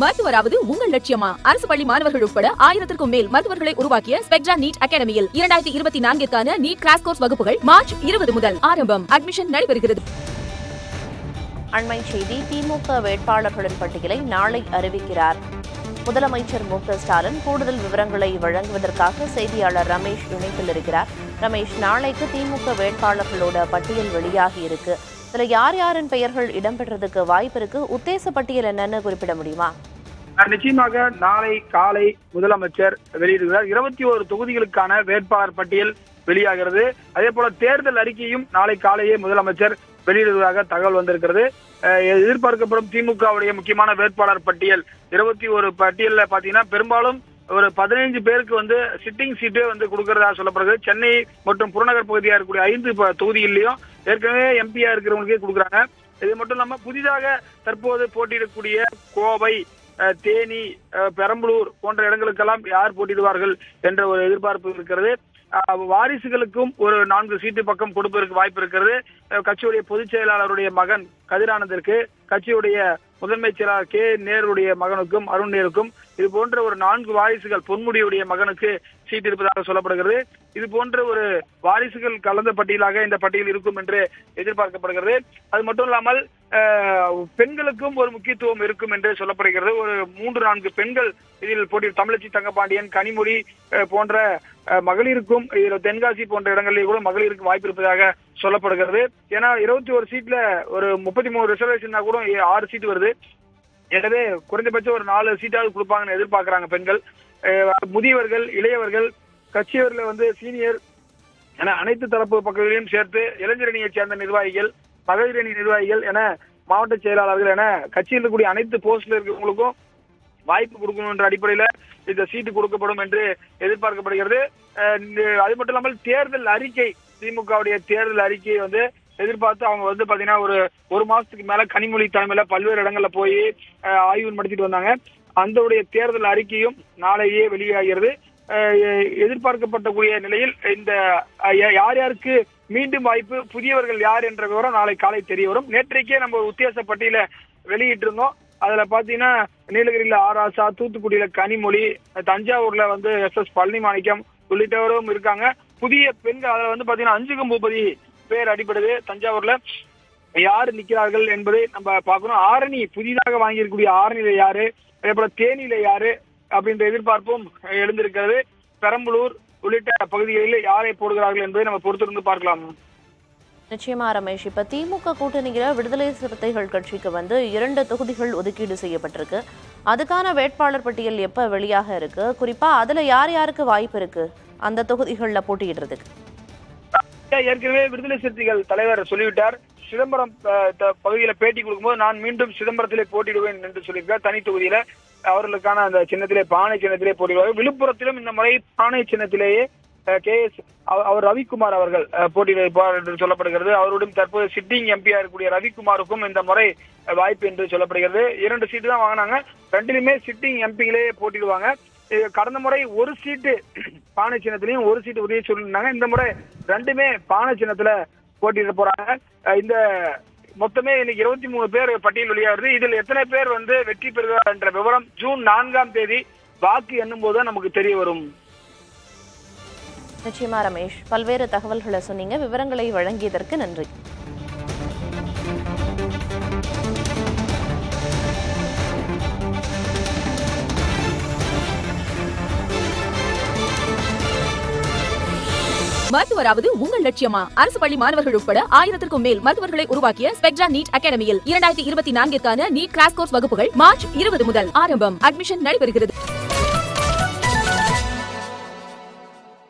மருத்துவராவது உங்கள் லட்சியமா? அரசு பள்ளி மாணவர்கள் உட்பட 1000க்கும் மேல் மருத்துவர்களை உருவாக்கிய ஸ்பெக்ட்ரா நீட் அகாடமியில் 2024க்கான நீட் கிராஷ் கோர்ஸ் வகுப்புகள் மார்ச் 20 முதல் ஆரம்பம். அட்மிஷன் நடைபெறுகிறது. அண்மை செய்தி: திமுக வேட்பாளர்களின் பட்டியலை நாளை அறிவிக்கிறார் முதலமைச்சர் மு.க.ஸ்டாலின். கூடுதல் விவரங்களை வழங்குவதற்காக செய்தியாளர் ரமேஷ் இணைப்பில் இருக்கிறார். ரமேஷ், நாளைக்கு திமுக வேட்பாளர்களோட பட்டியல் வெளியாகி இருக்கு. இதுல யார் யாரின் பெயர்கள் இடம்பெற்றதுக்கு வாய்ப்பு இருக்கு? உத்தேச பட்டியல் என்னன்னு குறிப்பிட முடியுமா? நிச்சயமாக நாளை காலை முதலமைச்சர் வெளியிடுகிறார். 21 தொகுதிகளுக்கான வேட்பாளர் பட்டியல் வெளியாகிறது. அதே போல தேர்தல் அறிக்கையும் நாளை காலையே முதலமைச்சர் வெளியிடுவதாக தகவல் வந்திருக்கிறது. எதிர்பார்க்கப்படும் திமுகவுடைய முக்கியமான வேட்பாளர் பட்டியல் 21 பட்டியல்ல பாத்தீங்கன்னா பெரும்பாலும் ஒரு 15 பேருக்கு சிட்டிங் சீட்டே கொடுக்கறதா சொல்லப்படுகிறது. சென்னை மற்றும் புறநகர் பகுதியா இருக்கக்கூடிய 5 தொகுதிகளிலையும் ஏற்கனவே எம்பியா இருக்கிறவங்களுக்கே கொடுக்குறாங்க. இது மட்டும் இல்லாம புதிதாக தற்போது போட்டியிடக்கூடிய கோவை, தேனி, பெரம்பலூர் போன்ற இடங்களுக்கெல்லாம் யார் போட்டியிடுவார்கள் என்ற ஒரு எதிர்பார்ப்பு இருக்கிறது. வாரிசுகளுக்கும் ஒரு 4 சீட்டு பக்கம் கொடுப்பதற்கு வாய்ப்பு இருக்கிறது. கட்சியுடைய பொதுச் செயலாளருடைய மகன் கதிரானந்திற்கு, கட்சியுடைய முதன்மை செயலாளர் கே நேருடைய மகனுக்கும், அருண் நேருக்கும் இது போன்ற ஒரு 4 வாரிசுகள், பொன்முடியுடைய மகனுக்கு சீட் இருப்பதாக சொல்லப்படுகிறது. இது போன்ற ஒரு வாரிசுகள் கலந்த பட்டியலாக இந்த பட்டியல் இருக்கும் என்று எதிர்பார்க்கப்படுகிறது. அது மட்டும் இல்லாமல் பெண்களுக்கும் ஒரு முக்கியத்துவம் இருக்கும் என்று சொல்லப்படுகிறது. ஒரு 3-4 பெண்கள் இதில் போட்டி, தமிழச்சி தங்கபாண்டியன், கனிமொழி போன்ற மகளிருக்கும், தென்காசி போன்ற இடங்களில் கூட மகளிருக்கு வாய்ப்பு இருப்பதாக சொல்லப்படுகிறது. ஏன்னா 21 சீட்ல ஒரு 33 ரிசர்வேஷன் கூட 6 சீட் வருது. எனவே குறைந்தபட்சம் ஒரு 4 சீட்டாவது கொடுப்பாங்கன்னு எதிர்பார்க்கிறாங்க பெண்கள். முதியவர்கள், இளையவர்கள், கட்சியவர்கள் சீனியர் என அனைத்து தரப்பு பகுதிகளையும் சேர்த்து இளைஞரணியை சேர்ந்த நிர்வாகிகள், மகளிரணி நிர்வாகிகள் என மாவட்ட செயலாளர்கள் என கட்சியில் இருக்கக்கூடிய அனைத்து போஸ்ட்ல இருக்கிறவங்களுக்கும் வாய்ப்பு கொடுக்கணும் என்ற அடிப்படையில இந்த சீட்டு கொடுக்கப்படும் என்று எதிர்பார்க்கப்படுகிறது. அது மட்டும் இல்லாமல் தேர்தல் அறிக்கை, திமுகவுடைய தேர்தல் அறிக்கையை எதிர்பார்த்து அவங்க பாத்தீங்கன்னா ஒரு மாசத்துக்கு மேல கனிமொழி தலைமையில பல்வேறு இடங்கள்ல போய் ஆய்வு நடத்திட்டு வந்தாங்க. அந்த தேர்தல் அறிக்கையும் நாளையே வெளியாகிறது. எதிர்பார்க்கப்பட்டக்கூடிய நிலையில் இந்த யார் யாருக்கு மீண்டும் வாய்ப்பு, புதியவர்கள் யார் என்ற விவரம் நாளை காலை தெரிய வரும். நேற்றைக்கே நம்ம உத்தேச பட்டியல வெளியிட்டு இருந்தோம். அதுல பாத்தீங்கன்னா நீலகிரியில ஆராசா, தூத்துக்குடியில கனிமொழி, தஞ்சாவூர்ல SS பழனி மாணிக்கம் உள்ளிட்டவரும் இருக்காங்க. புதிய பெண்கள் அதுல பாத்தீங்கன்னா 5க்கு 30 பேர் அடிபடுது. தஞ்சாவூர்ல யாரு நிக்கிறார்கள் என்பதை நம்ம பார்க்கணும். ஆரணி, புதிதாக வாங்கியிருக்கக்கூடிய ஆரணியில யாரு, அதே போல தேனியில யாரு அப்படின்ற எதிர்பார்ப்பும் எழுந்திருக்கிறது. பெரம்பலூர் உள்ளிட்ட பகுதிகளில் யாரை போடுகிறார்கள் என்பதை நம்ம பொறுத்திருந்து பார்க்கலாம். நிச்சயமா ரமேஷ், இப்ப திமுக கூட்டணியில விடுதலை சிறுத்தைகள் கட்சிக்கு 2 தொகுதிகள் ஒதுக்கீடு செய்யப்பட்டிருக்கு. அதுக்கான வேட்பாளர் பட்டியல் எப்ப வெளியாக இருக்கு? குறிப்பா அதுல யார் யாருக்கு வாய்ப்பு இருக்கு அந்த தொகுதிகளில் போட்டியிடுறதுக்கு? ஏற்கனவே விடுதலை சிறுத்தைகள் தலைவர் சொல்லிவிட்டார். சிதம்பரம் பகுதியில பேட்டி கொடுக்கும்போது நான் மீண்டும் சிதம்பரத்திலே போட்டியிடுவேன் என்று சொல்லியிருக்கார். தனி தொகுதியில அவர்களுக்கான அந்த சின்னத்திலே, பானை சின்னத்திலே போட்டியிடுவார்கள். விழுப்புரத்திலும் இந்த முறை பானை சின்னத்திலேயே KS அவர் ரவிக்குமார் அவர்கள் போட்டியிடுவார் என்று சொல்லப்படுகிறது. அவருடன் தற்போது சிட்டிங் எம்பியா இருக்கக்கூடிய ரவிக்குமாருக்கும் இந்த முறை வாய்ப்பு என்று சொல்லப்படுகிறது. 2 சீட்டு தான் வாங்கினாங்க. 2லுமே சிட்டிங் எம்பிகளே போட்டிடுவாங்க. கடந்த முறை 1 சீட்டு பானை சின்னத்திலையும் 1 சீட்டு உதவி சொல்லியிருந்தாங்க. இந்த முறை 2மே பானை சின்னத்துல போட்டியிட போறாங்க. இந்த மொத்தமே இன்னைக்கு 23 பேர் பட்டியல் வெளியாகிறது. இதில் எத்தனை பேர் வெற்றி பெறுகிறார் என்ற விவரம் ஜூன் 4ஆம் தேதி வாக்கு எண்ணும் போது நமக்கு தெரிய வரும். நிச்சயமா ரமேஷ், பல்வேறு தகவல்களை சொன்னீங்க. விவரங்களை வழங்கியதற்கு நன்றி. மருத்துவராவது உங்கள் லட்சியமா? அரசு பள்ளி மாணவர்கள் உட்பட 1000க்கும் மேல் மருத்துவர்களை உருவாக்கிய ஸ்பெக்ட்ரா நீட் அகாடமியில் 2024க்கான நீட் கிராஷ் கோர்ஸ் வகுப்புகள் மார்ச் 20 முதல் ஆரம்பம். அட்மிஷன் நடைபெறுகிறது.